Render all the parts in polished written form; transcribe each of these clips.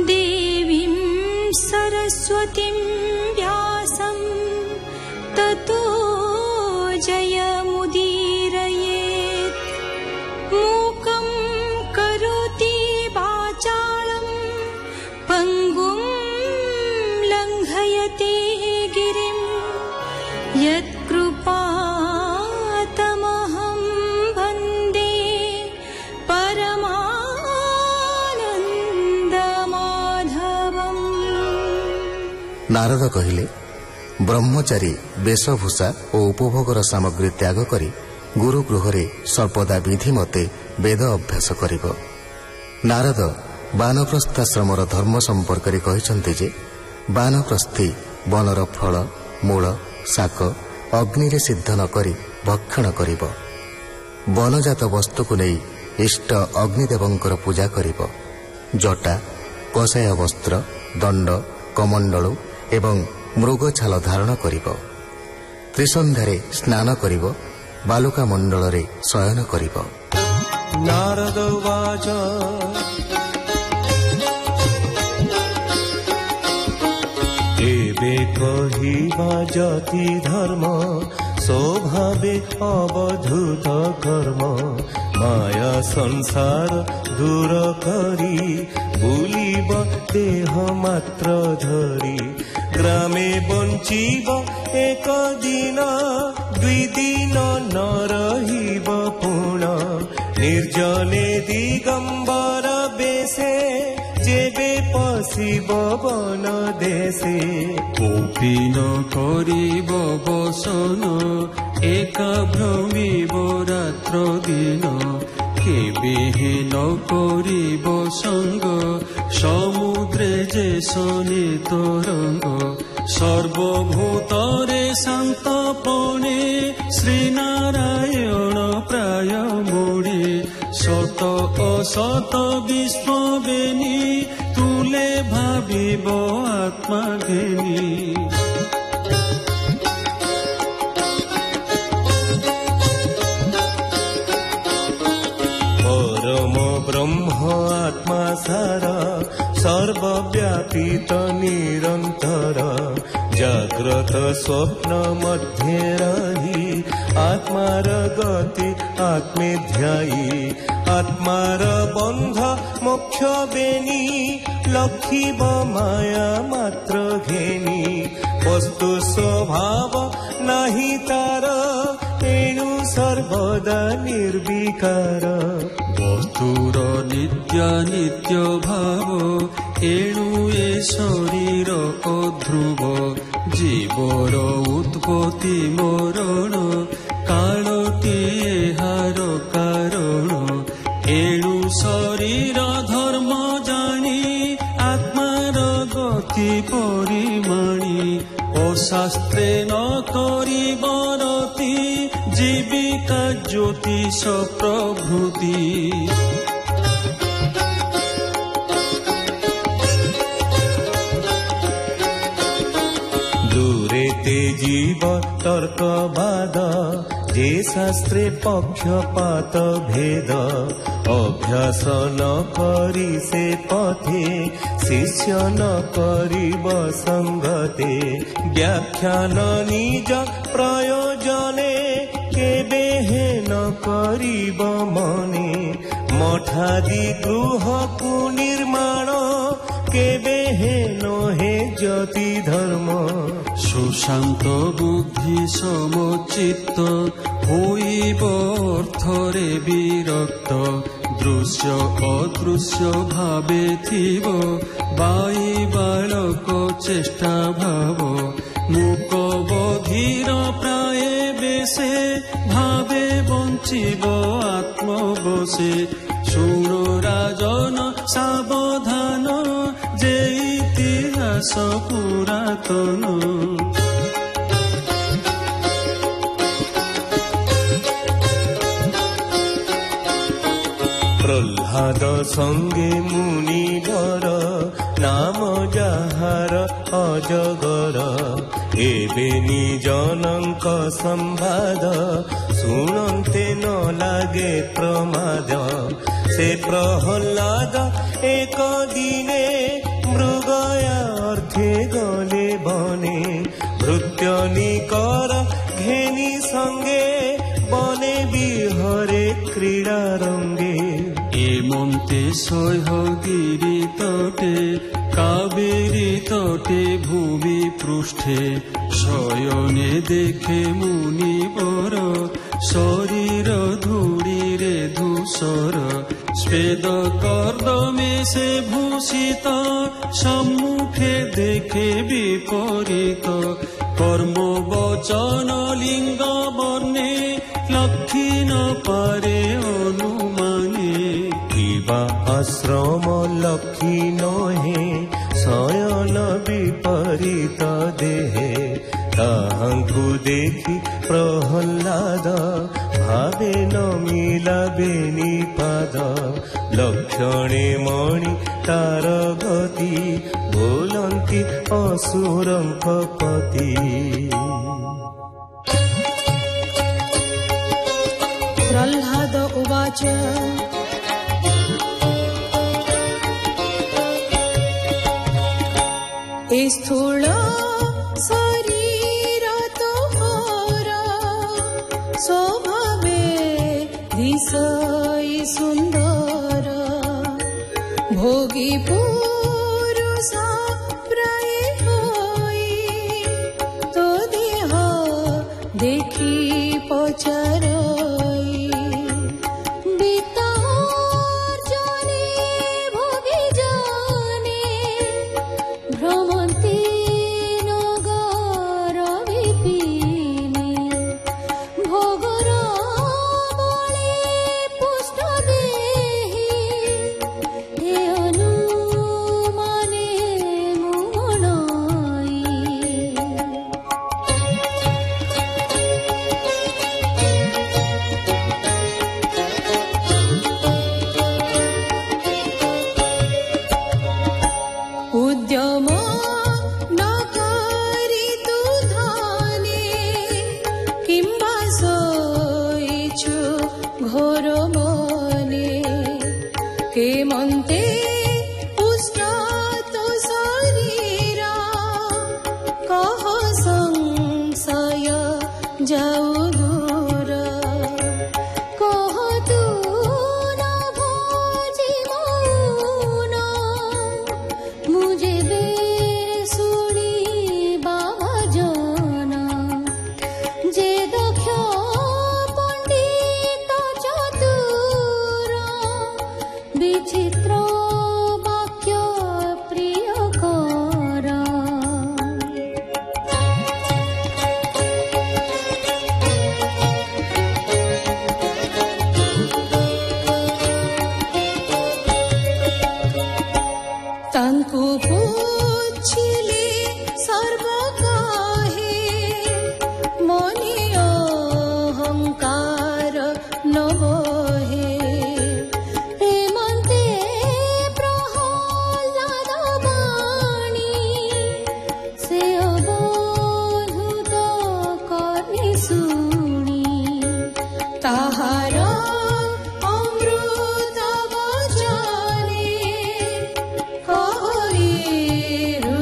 देवीं सरस्वतीं व्यासं ततो जयमुदीरयेत्। मूकं करोति वाचालं पङ्गुं लङ्घयते गिरिं यत्कृपातमहं वन्दे परमानन्दमाधवम्। नारद कहिले, ब्रह्मचारी वेशभूषा और उपभोगर सामग्री त्याग करी गुरु गृह सर्वदा विधि मते वेद अभ्यास करिब। नारद बानप्रस्थाश्रमर धर्म संपर्क में कहते जे बानप्रस्थी बनर फल मूल शाक अग्नि रे सिद्ध न करी भक्षण करिब। वनजात वस्तु को नहीं इष्ट अग्निदेवंकर पूजा करिब। जटा कषाय वस्त्र दंड कमंडलू एवं मृग छाल धारण करिब। त्रिसंध्यारे स्नान करिब। बालुका मंडल रे शयन करिब। नारद वाच एबे कहिबा जाति धर्म स्वभावे अवधूत कर्म माया संसार दूर करी बुलिब देह मात्र धरी ग्रामे बंचिब एक दिन दुई दिन न रहिब पुण निर्जने दिगंबर बेसे जेबे पशिब वन देशे कोपी न करिब बसन एक भ्रमिब रात्र दिन केबे न करिब संग समुद्रे जे सने तरंग सर्वभूतरे शांतपणे श्रीनारायण प्राय मोड़े शत असत विश्व बेनी तुले भाविब आत्मा घेनी परम ब्रह्म आत्मा सारा सर्वव्यापित निरंतर जाग्रत स्वप्न मध्ये रही आत्मार गति आत्मे ध्यायी आत्मार बंध मोक्ष बेनी लक्षिब माया मात्र घेनी वस्तु स्वभाव नाही तार एणु सर्वदा निर्विकार वस्तुर नित्य नित्य भाव एणु ए शरीर अध्रुव जीवर उत्पत्ति मरण कालटी एहार कारण एणु शरीर धर्म जानी आत्मार गति परिमाणी अशास्त्रे न करिबरति जीविका ज्योतिष प्रभृति दूरे ते जीव तर्कवाद जे शास्त्रे पक्षपात भेद अभ्यास न करी से पथे शिष्य न करिब संगते व्याख्यान निज प्रयोजने केबे हे न करिब मने मठादि गृह को निर्माण केबे हे न हे जति धर्म सुशांत बुद्धि समचित्त होइब अर्थरे विरक्त दृश्य अदृश्य भावे थिब बाई बालक चेष्टा भाव मूक बधिर प्राय बेसे भावे बंचिब आत्म बसे शुण राजन सावधान जे इतिहास पुरातन प्रह्लाद संगे मुनिवर नाम जाहार अजगर एबे निजनक संवाद शुणन्ते न लागे प्रमाद से प्रह्लाद एक दिने পথে গলে বনে ভৃত্যনি কর ঘেনি সঙ্গে বনে বিহরে ক্রীড়া রঙ্গে এমন্তে সহ্যগিরি তটে কাবেরী তটে ভূমি পৃষ্ঠে শয়নে দেখে মুনিবর শরীর ধূলিরে ধূসর স্বেদ কর্দমে সে ভূষিত সম্মুখে দেখে বিপরীত কর্ম বচন লিঙ্গ বর্ণে লক্ষী ন পারে অনুমানে কিবা আশ্রম লক্ষী নহে শয়ন বিপরীত দেহে তাহাଙ୍କୁ দেখি প্রহ্লাদ ভাবে ন মিলাবেনি পাদ লক্ষণে মণি তার গতি ବୋଲନ୍ତି ଅସୁରଙ୍କ ପତି प्रह्लाद उवाच स्थूल शरीर तोहर स्वभावे दिशई सुंदर भोगी पुरुष प्राय होई तो देह देखी पचारई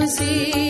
see